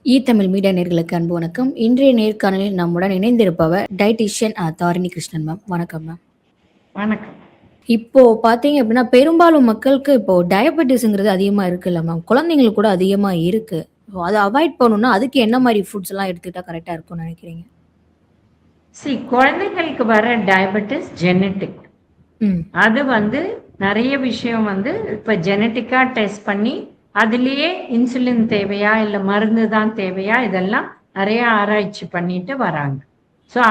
Tamil media நேர்களுக்கு அன்பு வணக்கம். இன்றைய நேர்காணலில் நம்முடன் இணைந்திருப்பவர் டயட்டீஷியன் தாரிணி கிருஷ்ணன் மேம். வணக்கம் மேம். வணக்கம். இப்போ பார்த்தீங்க அப்படின்னா, பெரும்பாலும் மக்களுக்கு இப்போ டயபெட்டிஸ்ங்கிறது அதிகமா இருக்குல்ல மேம். குழந்தைங்களுக்கு கூட அதிகமா இருக்கு. ஸோ அத அவாய்ட் பண்ணணும்னா, அதுக்கு என்ன மாரி ஃபுட்ஸ்லாம் எடுத்துக்கிட்டா கரெக்ட்டா இருக்கும்னு நினைக்கிறீங்க? குழந்தைகளுக்கு வர டயபெட்டிஸ் ஜெனட்டிக். ம். அது நெறைய விஷயம் இப்ப ஜெனட்டிக்கா டெஸ்ட் பண்ணி, அதிலேயே இன்சுலின் தேவையா, இல்ல மருந்து தான் தேவையா, இதெல்லாம் நெறைய ஆராய்ச்சி பண்ணிட்டு வராங்க.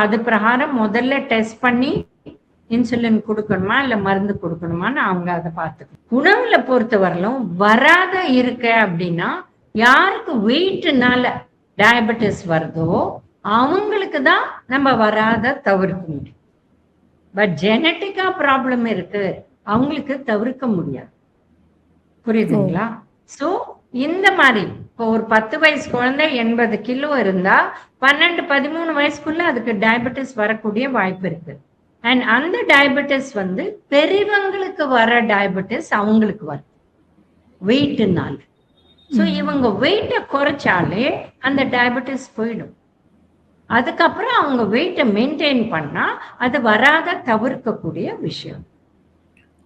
அது பிரகாரம் முதல்ல டெஸ்ட் பண்ணி இன்சுலின் குடுக்கணுமா, இல்ல மருந்து குடுக்கணுமான்னு அவங்க அத பார்த்துக்கணும். உணவுல பொறுத்தவரையிலும் வராத இருக்க அப்படின்னா, யாருக்கு வெயிட்னால டயபெட்டிஸ் வருதோ அவங்களுக்கு தான் நம்ம வராத தவிர்க்க முடியும். பட் ஜெனட்டிக்கா ப்ராப்ளம் இருக்கு, அவங்களுக்கு தவிர்க்க முடியாது. புரியுதுங்களா? சோ இந்த மாதிரி இப்போ ஒரு 10 வயசு குழந்தை 80 கிலோ இருந்தா 12, 13 வயசுக்குள்ள அதுக்கு டயபெட்டிஸ் வரக்கூடிய வாய்ப்பு இருக்கு. அண்ட் அந்த டயபெட்டிஸ் பெரியவங்களுக்கு வர டயபெட்டிஸ் அவங்களுக்கு வரும் வெயிட்னால. சோ இவங்க வெயிட்டை குறைச்சாலே அந்த டயபெட்டிஸ் போயிடும். அதுக்கப்புறம் அவங்க வெயிட்டை மெயின்டைன் பண்ணா அது வராத தவிர்க்கக்கூடிய விஷயம்.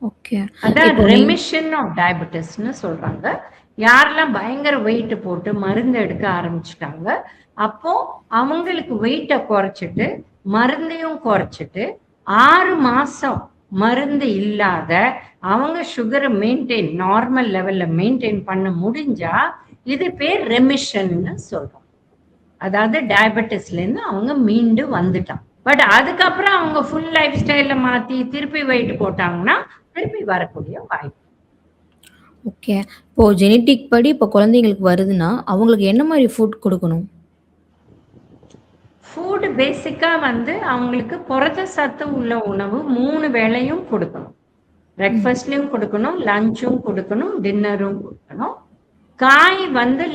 ஓகே. அதான் ரெமிஷன் ஆஃப் டயபெட்டிஸ்னு சொல்றாங்க. யாரெல்லாம் பயங்கர வெயிட் போட்டு மருந்து எடுக்க ஆரம்பிச்சுட்டாங்க, அப்போ அவங்களுக்கு வெயிட்டை குறைச்சிட்டு மருந்தையும் குறைச்சிட்டு 6 மாசம் மருந்து இல்லாத அவங்க சுகரை மெயின்டைன் நார்மல் லெவல்ல மெயின்டைன் பண்ண முடிஞ்சா இது பேர் ரெமிஷன்னு சொல்றோம். அதாவது டயபெட்டிஸ்ல இருந்து அவங்க மீண்டு வந்துட்டான். பட் அதுக்கப்புறம் அவங்க ஃபுல் லைஃப் ஸ்டைல மாத்தி திருப்பி வெயிட் போட்டாங்கன்னா திருப்பி வரக்கூடிய வாய்ப்பு. ஓகே. இப்போ ஜெனடிக் படி இப்போ குழந்தைங்களுக்கு வருதுன்னா, அவங்களுக்கு என்ன மாரி ஃபுட் குடுக்கணும்? ஃபுட் பேசிக்கா அவங்களுக்கு புரத சத்து உள்ள உணவு 3 வேளையும் கொடுக்கணும். பிரேக்ஃபாஸ்ட்லயும் கொடுக்கணும், லஞ்சும் கொடுக்கணும், டின்னரும் கொடுக்கணும். காய்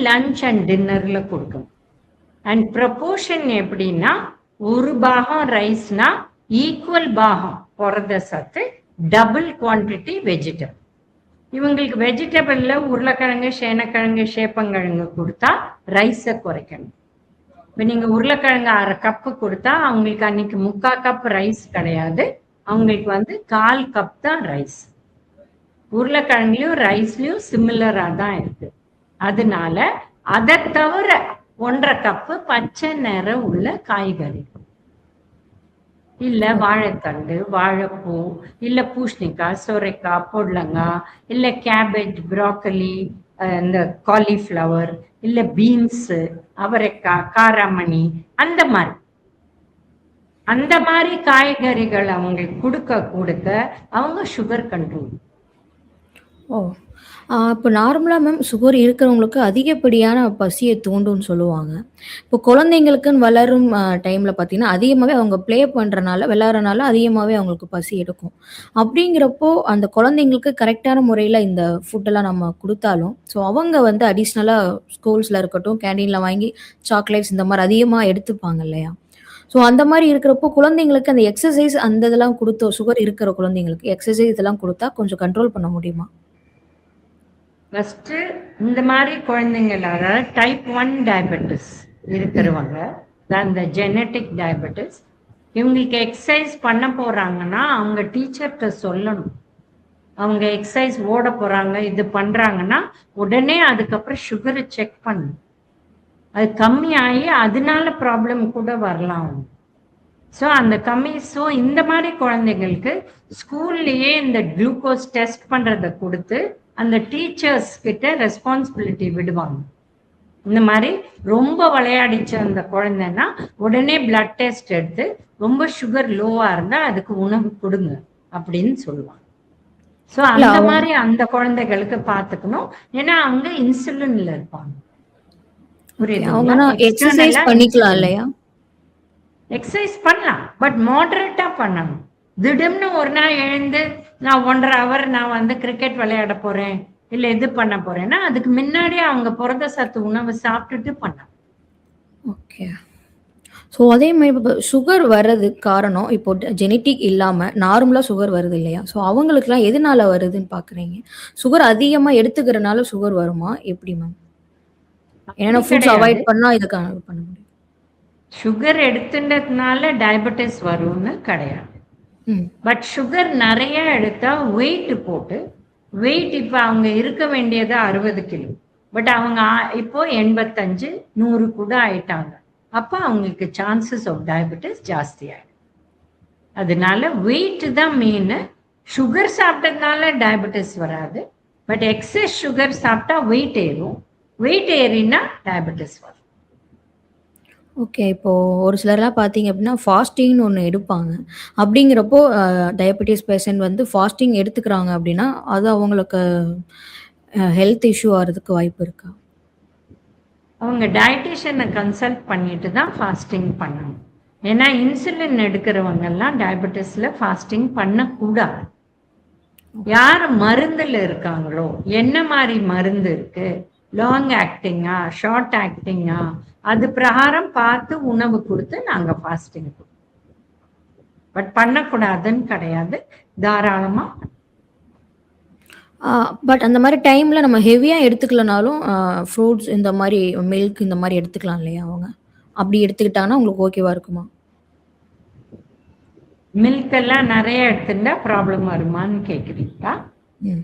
லஞ்ச் அண்ட் டின்னர்ல கொடுக்கணும். அண்ட் ப்ரொபோர்ஷன் எப்படின்னா, ஒரு பாகம் ரைஸ்னா ஈக்குவல் பாகம் புரத சத்து, டபுள் குவான்டிட்டி வெஜிடபிள். இவங்களுக்கு வெஜிடபிள்ல உருளைக்கிழங்கு, சேனக்கிழங்கு, சேப்பங்கிழங்கு கொடுத்தா ரைஸை குறைக்கணும். இப்போ நீங்க உருளைக்கிழங்கு 1/2 கப்பு கொடுத்தா அவங்களுக்கு அன்னைக்கு 3/4 கப் ரைஸ் கிடையாது, அவங்களுக்கு 1/4 கப் தான் ரைஸ். உருளைக்கிழங்குலயும் ரைஸ்லயும் சிமிலரா தான் இருக்கு. அதனால அதை தவிர 1/2 கப்பு பச்சை நிறம் உள்ள காய்கறி, இல்ல வாழைத்தண்டு, வாழைப்பூ, இல்ல பூசணிக்காய், சொரைக்காய், பொடலங்காய், இல்ல கேபேஜ், ப்ராக்கலி, இந்த காலிஃப்ளவர், இல்ல பீன்ஸ், அவரைக்காய், காராமணி, அந்த மாதிரி காய்கறிகள் அவங்களுக்கு கொடுக்க கொடுக்க அவங்க சுகர் கண்ட்ரோல். ஓ! இப்போ நார்மலா மேம் சுகர் இருக்கிறவங்களுக்கு அதிகப்படியான பசிய தூண்டும்னு சொல்லுவாங்க. இப்போ குழந்தைங்களுக்குன்னு வளரும் டைம்ல பார்த்தீங்கன்னா, அதிகமாவே அவங்க ப்ளே பண்றனால, விளையாடுறனால அதிகமாவே அவங்களுக்கு பசி எடுக்கும். அப்படிங்கிறப்போ அந்த குழந்தைங்களுக்கு கரெக்ட்டான முறையில இந்த ஃபுட்டெல்லாம் நம்ம குடுத்தாலும், ஸோ அவங்க அடிஷ்னலா ஸ்கூல்ஸ்ல இருக்கட்டும், கேன்டீன்ல வாங்கி சாக்லேட்ஸ் இந்த மாரி அதிகமா எடுத்துப்பாங்க இல்லையா? ஸோ அந்த மாரி இருக்கிறப்போ குழந்தைங்களுக்கு அந்த எக்ஸர்சைஸ் அந்த இதெல்லாம் குடுத்தோம் சுகர் இருக்கிற குழந்தைங்களுக்கு எக்ஸர்சைஸ் இதெல்லாம் குடுத்தா கொஞ்சம் கண்ட்ரோல் பண்ண முடியுமா? ஃபர்ஸ்ட் இந்த மாதிரி குழந்தைங்கள, அதாவது டைப் 1 டயபெட்டிஸ் இருக்கிறவங்க, அந்த ஜெனட்டிக் டயபெட்டிஸ், இவங்களுக்கு எக்ஸசைஸ் பண்ண போறாங்கன்னா அவங்க டீச்சர்கிட்ட சொல்லணும். அவங்க எக்ஸசைஸ் ஓட போறாங்க, இது பண்றாங்கன்னா உடனே அதுக்கப்புறம் சுகரை செக் பண்ணணும். அது கம்மியாகி அதனால ப்ராப்ளம் கூட வரலாம். ஸோ அந்த இந்த மாதிரி குழந்தைங்களுக்கு ஸ்கூல்லையே இந்த குளுக்கோஸ் டெஸ்ட் பண்றதை கொடுத்து அந்த டீச்சர்ஸ் கிட்ட ரெஸ்பான்சிபிலிட்டி விடுவாங்க. இந்த மாதிரி ரொம்ப விளையாடிச்ச அந்த குழந்தைன்னா உடனே பிளட் டெஸ்ட் எடுத்து ரொம்ப சுகர் லோவா இருந்தா அதுக்கு உணவு கொடுங்க அப்படின்னு சொல்லுவாங்க. ஸோ அந்த மாதிரி அந்த குழந்தைகளுக்கு பார்த்துக்கணும். ஏன்னா அவங்க இன்சுலின்ல இருப்பாங்க. புரியுது. எக்ஸசைஸ் பண்ணிக்கலாம் இல்லையா? எக்ஸசைஸ் பண்ணலாம், பட் மாடரேட்டா பண்ணணும். திடீர்னு ஒரு நாள் எழுந்து நான் 1.5 hour நான் கிரிக்கெட் விளையாட போறேன், இல்ல இது பண்ண போறேன்னா அதுக்கு முன்னாடியே அவங்க புரத சத்து உணவு சாப்பிட்டுட்டு பண்ணலாம். ஓகே. ஸோ அதே மாதிரி இப்போ சுகர் வர்றதுக்கு காரணம் இப்போ ஜெனட்டிக் இல்லாம நார்மலா சுகர் வருது இல்லையா? ஸோ அவங்களுக்குலாம் எதனால வருதுன்னு பார்க்குறீங்க? சுகர் அதிகமா எடுத்துக்கிறனால சுகர் வருமா? எப்படி மேம்? என்னென்ன அப்படி ஃபுட்ஸ் கிடையாது. அவாய்ட் பண்ணா இதுக்கு பண்ண முடியும்? சுகர் எடுத்துட்டதுனால டயபெட்டிஸ் வரும்னு கிடையாது. ம். பட் சுகர் நிறைய எடுத்தா வெயிட் போட்டு வெயிட் இப்போ அவங்க இருக்க வேண்டியது 60 கிலோ, பட் அவங்க இப்போ 85 100 கூட ஆயிட்டாங்க. அப்போ அவங்களுக்கு சான்சஸ் ஆஃப் டயபெட்டிஸ் ஜாஸ்தி ஆயிடும். அதனால வெயிட் தான் மெயின். சுகர் சாப்பிட்டதுனால டயபெட்டிஸ் வராது, பட் எக்ஸஸ் சுகர் சாப்பிட்டா வெயிட் ஏறும். வெயிட் ஏறினா டயபெட்டிஸ் வரும். ஓகே. இப்போ ஒரு சிலர்லாம் பார்த்தீங்க அப்படின்னா, ஃபாஸ்டிங்ன்னு ஒண்ணு எடுப்பாங்க. அப்படிங்கிறப்போ டயபெட்டிஸ் பேஷண்ட் வந்து ஃபாஸ்டிங் எடுத்துக்கிறாங்க அப்படின்னா, அது அவங்களுக்கு ஹெல்த் இஷ்யூ ஆறதுக்கு வாய்ப்பு இருக்கா? அவங்க டயட்டிஷியனை கன்சல்ட் பண்ணிட்டு தான் ஃபாஸ்டிங் பண்ணணும். ஏன்னா இன்சுலின் எடுக்கிறவங்க எல்லாம் டயபெட்டிஸ்ல ஃபாஸ்டிங் பண்ணக்கூடாது. யார் மருந்துல இருக்காங்களோ, என்ன மாதிரி மருந்து இருக்கு, லாங் ஆக்டிங்கா ஷார்ட் ஆக்டிங்கா, அது பிரகாரம் பார்த்து உணவு கொடுத்து நாங்க ஃபாஸ்டிங் கொடுப்போம். பட் பண்ணக்கூடாதுன்னு கிடையாது, தாராளமா. பட் அந்த மாரி டைம்ல நம்ம ஹெவியா எடுத்துக்கலனாலும், ஃப்ரூட்ஸ் இந்த மாரி மில்க் இந்த மாரி எடுத்துக்கலாம் இல்லையா அவங்க? அப்படி எடுத்துக்கிட்டாங்கன்னா உங்களுக்கு ஓகேவா இருக்குமா? மில்க் எல்லாம் நிறைய எடுத்துட்டா ப்ராப்ளம் வருமான்னு கேக்குறீங்களா? ம்.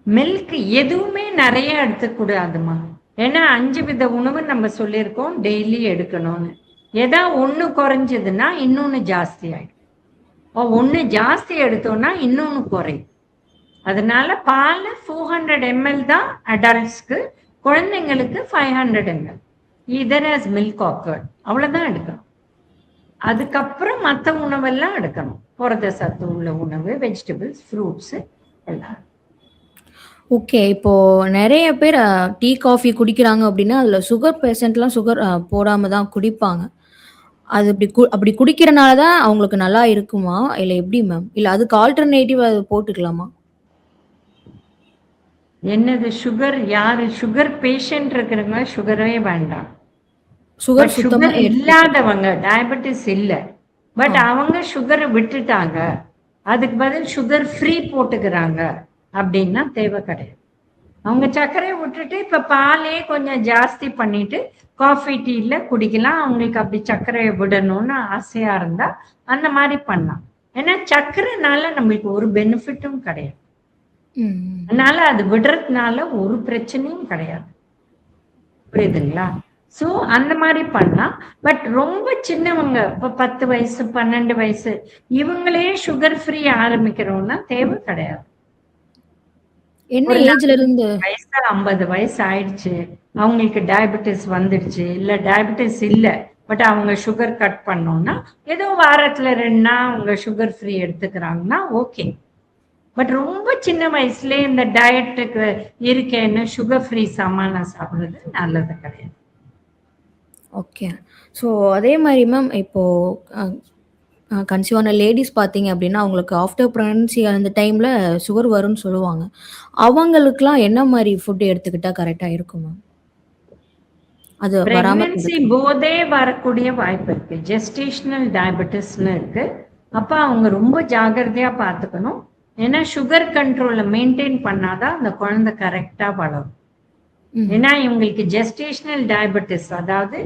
மில்க் எதுவுமே நிறைய எடுத்துக்கூடாதுமா. ஏன்னா 5 வித உணவு நம்ம சொல்லியிருக்கோம் டெய்லி எடுக்கணும்னு. ஏதா ஒண்ணு குறைஞ்சதுன்னா இன்னொன்னு ஜாஸ்தி ஆயிடும். ஒண்ணு ஜாஸ்தி எடுத்தோம்னா இன்னொன்னு குறையும். அதனால பால் 400 ml தான் அடல்ட்ஸ்க்கு, குழந்தைங்களுக்கு 500 ml இதர் as மில்க் ஆக்கர்ட், அவ்வளவுதான் எடுக்கணும். அதுக்கப்புறம் மற்ற உணவெல்லாம் எடுக்கணும். புரத சத்து உள்ள உணவு, வெஜிடபிள்ஸ், ஃப்ரூட்ஸ் எல்லாம். ஓகே. இப்போ நெறைய பேர் டீ, காஃபி குடிக்கிறாங்க அப்படின்னா, அதுல சுகர் பேஷண்ட்லாம் சுகர் போடாம தான் குடிப்பாங்க. அது அப்படி குடிக்கிறனால தான் அவங்களுக்கு நல்லா இருக்குமா? இல்ல எப்படி மேம்? இல்ல அதுக்கு ஆல்டர்னேட்டிவ் அது போட்டுக்கலாமா? என்னது சுகர்? யாரு சுகர் பேஷண்ட் இருக்கிறவங்க சுகரே வேண்டாம். சுகர் பட் சுத்தமா சுகர் எடுத்துக்க இல்லாதவங்க, டயபெட்டிஸ் இல்ல, ஆ. பட் அவங்க சுகரை விட்டுட்டாங்க, அதுக்கு பதில் சுகர் ஃப்ரீ போட்டுக்கிறாங்க அப்படின்னா தேவை கிடையாது. அவங்க சர்க்கரையை விட்டுட்டு இப்ப பாலே கொஞ்சம் ஜாஸ்தி பண்ணிட்டு காஃபி டீல குடிக்கலாம். அவங்களுக்கு அப்படி சர்க்கரையை விடணும்னு ஆசையா இருந்தா அந்த மாதிரி பண்ணலாம். ஏன்னா சர்க்கரைனால நம்மளுக்கு ஒரு பெனிஃபிட்டும் கிடையாது. ம். அதனால அது விடுறதுனால ஒரு பிரச்சனையும் கிடையாது. புரியுதுங்களா? சோ அந்த மாதிரி பண்ணலாம். பட் ரொம்ப சின்னவங்க, இப்ப 10 வயசு 12 வயசு இவங்களே சுகர் ஃப்ரீ ஆரம்பிக்கிறோம்னா தேவை கிடையாது. என்ன ஒரு ஏஜ்ல இருந்து? வயசு 50 வயசு ஆயிடுச்சு, அவங்களுக்கு டயபெட்டிஸ் வந்துடுச்சு, இல்ல டயபெட்டிஸ் இல்ல, பட் அவங்க சுகர் கட் பண்ணோம்னா ஏதோ வாரத்துல 2 நாள் அவங்க சுகர் ஃப்ரீ எடுத்துக்கிறாங்கன்னா ஓகே. பட் ரொம்ப சின்ன வயசுல இந்த டயட்டுக்கு இருக்கேன்னு சுகர் ஃப்ரீ சாமான் சாப்பிடுறது நல்லது கிடையாது. ஓகே. ஸோ அதே மாரி மேம் இப்போ அ கன்சீவ் ஆன லேடீஸ் பார்த்தீங்க அப்படின்னா, அவங்களுக்கு ஆஃப்டர் பிரெக்னன்சி அந்த டைம்ல சுகர் வரும்னு சொல்லுவாங்க. அவங்களுக்குலாம் என்ன மாரி ஃபுட் எடுத்துக்கிட்டா கரெக்ட்டா இருக்கும் மேம்? அது வராம பிரெக்னன்சி தடுக்க. போதே வரக்கூடிய வாய்ப்பு இருக்கு. ஜெஸ்டேஷனல் டயபெட்டிஸ்னு இருக்கு. அப்ப அவங்க ரொம்ப ஜாகிரதையா பார்த்துக்கணும். ஏன்னா சுகர் கண்ட்ரோலை மெயின்டைன் பண்ணாதான் அந்த குழந்தை கரெக்டா வளரும். ம். ஏன்னா இவங்களுக்கு ஜெஸ்டேஷனல் டயபெட்டிஸ், அதாவது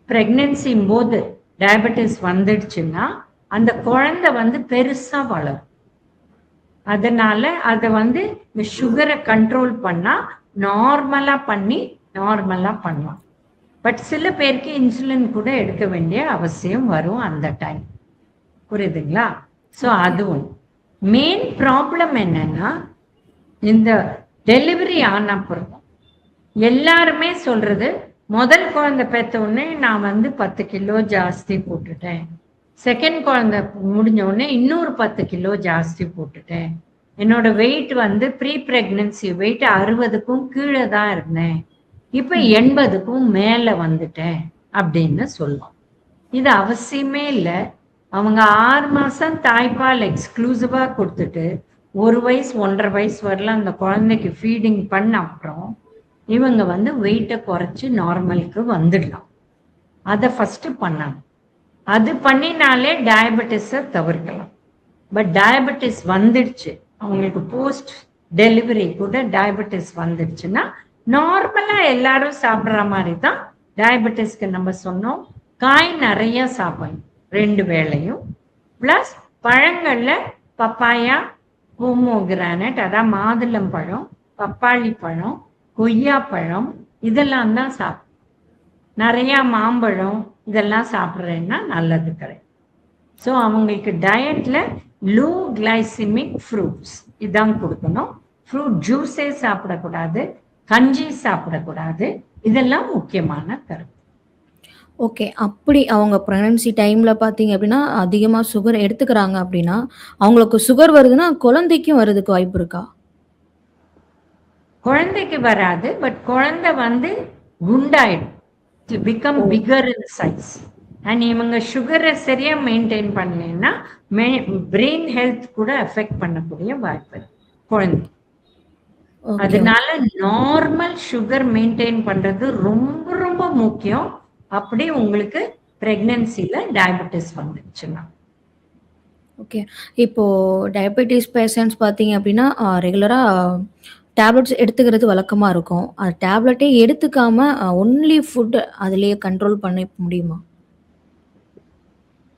பிரெக்னன்சி போது டயபெட்டிஸ் வந்துடுச்சுன்னா அந்த குழந்தை வந்து பெருசா வளரும். அதனால அதை வந்து இந்த சுகரை கண்ட்ரோல் பண்ணா நார்மலா பண்ணலாம். பட் சில பேருக்கு இன்சுலின் கூட எடுக்க வேண்டிய அவசியம் வரும் அந்த டைம். புரியுதுங்களா? ஸோ அதுவும் மெயின் ப்ராப்ளம் என்னன்னா, இந்த டெலிவரி ஆன அப்புறம் எல்லாருமே சொல்றது, முதல் குழந்தை பெற்ற உடனே நான் வந்து 10 கிலோ ஜாஸ்தி போட்டுட்டேன், செகண்ட் குழந்தை முடிஞ்ச உடனே இன்னொரு 10 கிலோ ஜாஸ்தி போட்டுட்டேன், என்னோட வெயிட் வந்து ப்ரீ பிரெக்னன்சி வெயிட் 60க்கும் கீழே தான் இருந்தேன், இப்ப 80க்கும் மேல வந்துட்டேன் அப்படின்னு சொல்லுவோம். இது அவசியமே இல்லை. அவங்க 6 மாசம் தாய்ப்பால் எக்ஸ்க்ளூசிவா கொடுத்துட்டு 1 வயசு 1.5 வயசு வரலாம் அந்த குழந்தைக்கு ஃபீடிங் பண்ண அப்புறம் இவங்க வந்து வெயிட்டை குறைச்சு நார்மலுக்கு வந்துடலாம். அதை ஃபர்ஸ்ட் பண்ணணும். அது பண்ணினாலே டயபெட்டிஸை தவிர்க்கலாம். பட் டயபெட்டிஸ் வந்துடுச்சு, அவங்களுக்கு போஸ்ட் டெலிவரி கூட டயபெட்டிஸ் வந்துடுச்சுன்னா நார்மலா எல்லாரும் சாப்பிடுற மாதிரி தான் டயபெட்டிஸ்க்கு நம்ம சொன்னோம். காய் நிறைய சாப்பிடணும் 2 வேளையும். பிளஸ் பழங்கள்ல பப்பாயா, போமோகிரானட் அதான் மாதுளம்பழம், பப்பாளி பழம், கொய்யாப்பழம் இதெல்லாம் தான் சாப்பிடணும். நிறைய மாம்பழம் இதெல்லாம் சாப்பிட்றேன்னா நல்லது கிடையாது. ஸோ அவங்களுக்கு டயட்ல லோ கிளைசிமிக் ஃப்ரூட்ஸ் இதான் கொடுக்கணும். ஃப்ரூட் ஜூஸே சாப்பிடக்கூடாது, கஞ்சி சாப்பிடக்கூடாது. இதெல்லாம் முக்கியமான கருத்து. ஓகே. அப்படி அவங்க பிரெக்னன்சி டைம்ல பார்த்தீங்க அப்படின்னா, அதிகமா சுகர் எடுத்துக்கிறாங்க அப்படின்னா, அவங்களுக்கு சுகர் வருதுன்னா, குழந்தைக்கும் வரதுக்கு வாய்ப்பு இருக்கா? குழந்தைக்கு வராது, பட் குழந்தை வந்து குண்டாயிடும். To become oh! Bigger in size. And இவங்க சுகரை சரியா மெயின்டைன் பண்ணலைன்னா பிரெயின் ஹெல்த் கூட அஃபெக்ட் பண்ணக்கூடிய வாய்ப்பு இருக்கு குழந்தை. ஓகே. அதனால நார்மல் சுகர் மெயின்டைன் பண்றது ரொம்ப ரொம்ப முக்கியம். அப்படி உங்களுக்கு பிரெக்னன்சில டயபெட்டிஸ் வந்துச்சுன்னா. ஓகே. இப்போ டயபெட்டிஸ் பேஷண்ட்ஸ் பார்த்தீங்க அப்படின்னா, ரெகுலரா டேப்லெட்ஸ் எடுத்துக்கிறது வழக்கமா இருக்கும். டேப்லெட்டே எடுத்துக்காம ஒன்லி ஃபுட் அதிலேயே கண்ட்ரோல் பண்ண முடியுமா?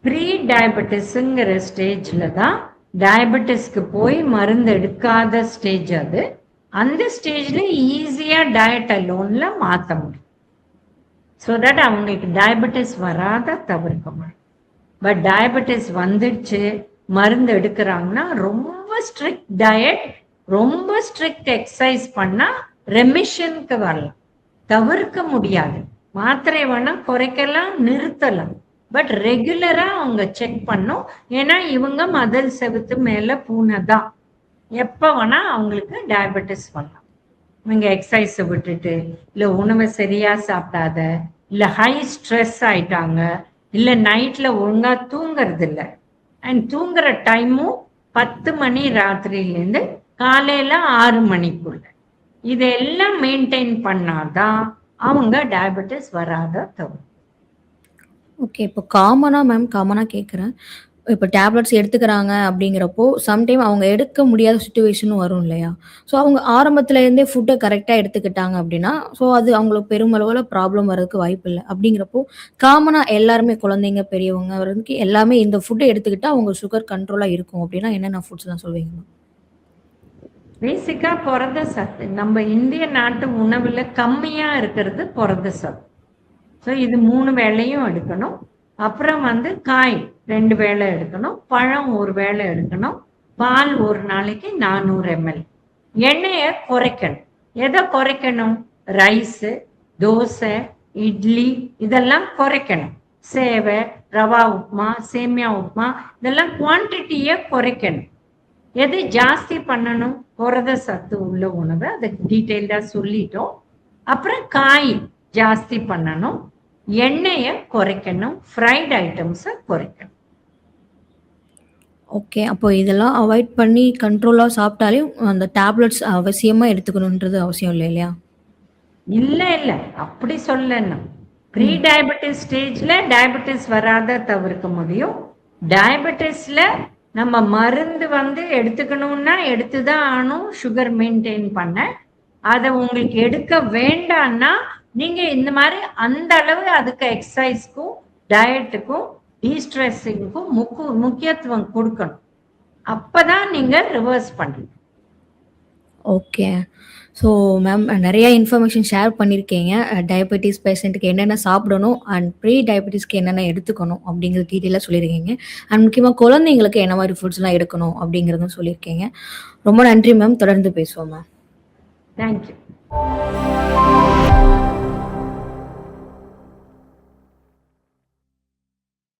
ப்ரீ டயபெட்டிஸ்ங்கிற ஸ்டேஜ்ல தான் டயபெட்டிஸ்க்கு போய் மருந்து எடுக்காத ஸ்டேஜ் அது. அந்த ஸ்டேஜ்ல ஈஸியா டயட் அலோன்ல மாற்ற முடியும். ஸோ தட் அவங்களுக்கு டயபெட்டிஸ் வராத தவிர்க்க முடியும். பட் டயபெட்டிஸ் வந்துடுச்சு மருந்து எடுக்கிறாங்கன்னா ரொம்ப ஸ்ட்ரிக்ட் டயட், ரொம்ப ஸ்ட்ரிக்ட் எக்ஸசைஸ் பண்ணா ரெமிஷனுக்கு வரலாம். தவிர்க்க முடியாது. மாத்திரை வேணா குறைக்கலாம், நிறுத்தலாம். பட் ரெகுலரா அவங்க செக் பண்ணும். ஏன்னா இவங்க மதில் செவுத்து மேல பூனை தான். எப்ப வேணா அவங்களுக்கு டயபெட்டிஸ் வரலாம். இவங்க எக்ஸசைஸை விட்டுட்டு, இல்ல உணவை சரியா சாப்பிடாத, இல்ல ஹை ஸ்ட்ரெஸ் ஆயிட்டாங்க, இல்ல நைட்ல ஒழுங்கா தூங்குறது இல்லை. அண்ட் தூங்குற டைமும் 10 மணி ராத்திரியிலேருந்து காலையில 6 மணிக்குள்ள. இதெல்லாம் மெயின்டைன் பண்ணாதான் அவங்க டயபெட்டிஸ் வராத தவிர. ஓகே. இப்போ காமனா கேட்குறேன். இப்போ டேப்லெட்ஸ் எடுத்துக்கிறாங்க அப்படிங்கிறப்போ, சம்டைம் அவங்க எடுக்க முடியாத சிச்சுவேஷனும் வரும் இல்லையா? ஸோ அவங்க ஆரம்பத்துல இருந்தே ஃபுட்ட கரெக்ட்டா எடுத்துக்கிட்டாங்க அப்படின்னா, ஸோ அது அவங்களுக்கு பெருமளவுல ப்ராப்ளம் வர்றதுக்கு வாய்ப்பில்ல. அப்படிங்கிறப்போ, காமனா எல்லாருமே குழந்தைங்க, பெரியவங்க வரைக்கும் எல்லாமே இந்த ஃபுட்ட எடுத்துக்கிட்டா அவங்க சுகர் கண்ட்ரோலா இருக்கும் அப்படின்னா என்னென்ன ஃபுட்ஸ்லாம் சொல்வீங்க? பேசிக்கா புரத சத்து நம்ம இந்திய நாட்டு உணவுல கம்மியா இருக்கிறது புரத சத்து. ஸோ இது 3 வேளையும் எடுக்கணும். அப்புறம் வந்து காய் 2 வேளை எடுக்கணும், பழம் 1 வேளை எடுக்கணும், பால் ஒரு நாளைக்கு 400 ml. எண்ணெயை குறைக்கணும். எதை குறைக்கணும்? ரைஸு, தோசை, இட்லி இதெல்லாம் குறைக்கணும். சேவை, ரவா உப்புமா, சேமியா உப்புமா இதெல்லாம் குவான்டிட்டியை குறைக்கணும். எது ஜாஸ்தி பண்ணணும்? புரத சத்து உள்ள உணவு, அதை டீட்டெயில்டா சொல்லிட்டோம். அப்புறம் காய் ஜாஸ்தி பண்ணணும், எண்ணெயை குறைக்கணும், ஃப்ரைட் ஐட்டம்ஸை குறைக்கணும். ஓகே. அப்போ இதெல்லாம் அவாய்ட் பண்ணி கண்ட்ரோலா சாப்பிட்டாலே அந்த டேப்லெட்ஸ் அவசியமா எடுத்துக்கணுன்றது அவசியம் இல்லை இல்லையா? இல்ல இல்ல அப்படி சொல்லணும். ப்ரீ டயபெட்டிஸ் ஸ்டேஜ்ல டயபெட்டிஸ் வராத தவிர்க்க முடியும். டயபெட்டிஸ்ல நம்ம மருந்து வந்து எடுத்துக்கணும்னா எடுத்துதான் ஆகணும் சுகர் மெயின்டைன் பண்ண. அதை உங்களுக்கு எடுக்க வேண்டாம்னா நீங்க இந்த மாதிரி அந்த அளவு அதுக்கு எக்ஸசைஸ்க்கும் டயட்டுக்கும் டீஸ்ட்ரெஸ்ஸிங்க்கும் முக்கியத்துவம் கொடுக்கணும். அப்பதான் நீங்க ரிவர்ஸ் பண்ணணும். ஓகே. ஸோ மேம் நிறைய இன்ஃபர்மேஷன் ஷேர் பண்ணியிருக்கீங்க. டயபெட்டிஸ் பேஷண்ட்டுக்கு என்னென்ன சாப்பிடணும் அண்ட் ப்ரீ டயபெட்டிஸ்க்கு என்னென்ன எடுத்துக்கணும் அப்படிங்கிறது டீட்டெயிலாக சொல்லியிருக்கீங்க. அண்ட் முக்கியமாக குழந்தைங்களுக்கு என்ன மாதிரி ஃபுட்ஸ்லாம் எடுக்கணும் அப்படிங்கிறதும் சொல்லியிருக்கீங்க. ரொம்ப நன்றி மேம். தொடர்ந்து பேசுவோம் மேம். தேங்க்யூ.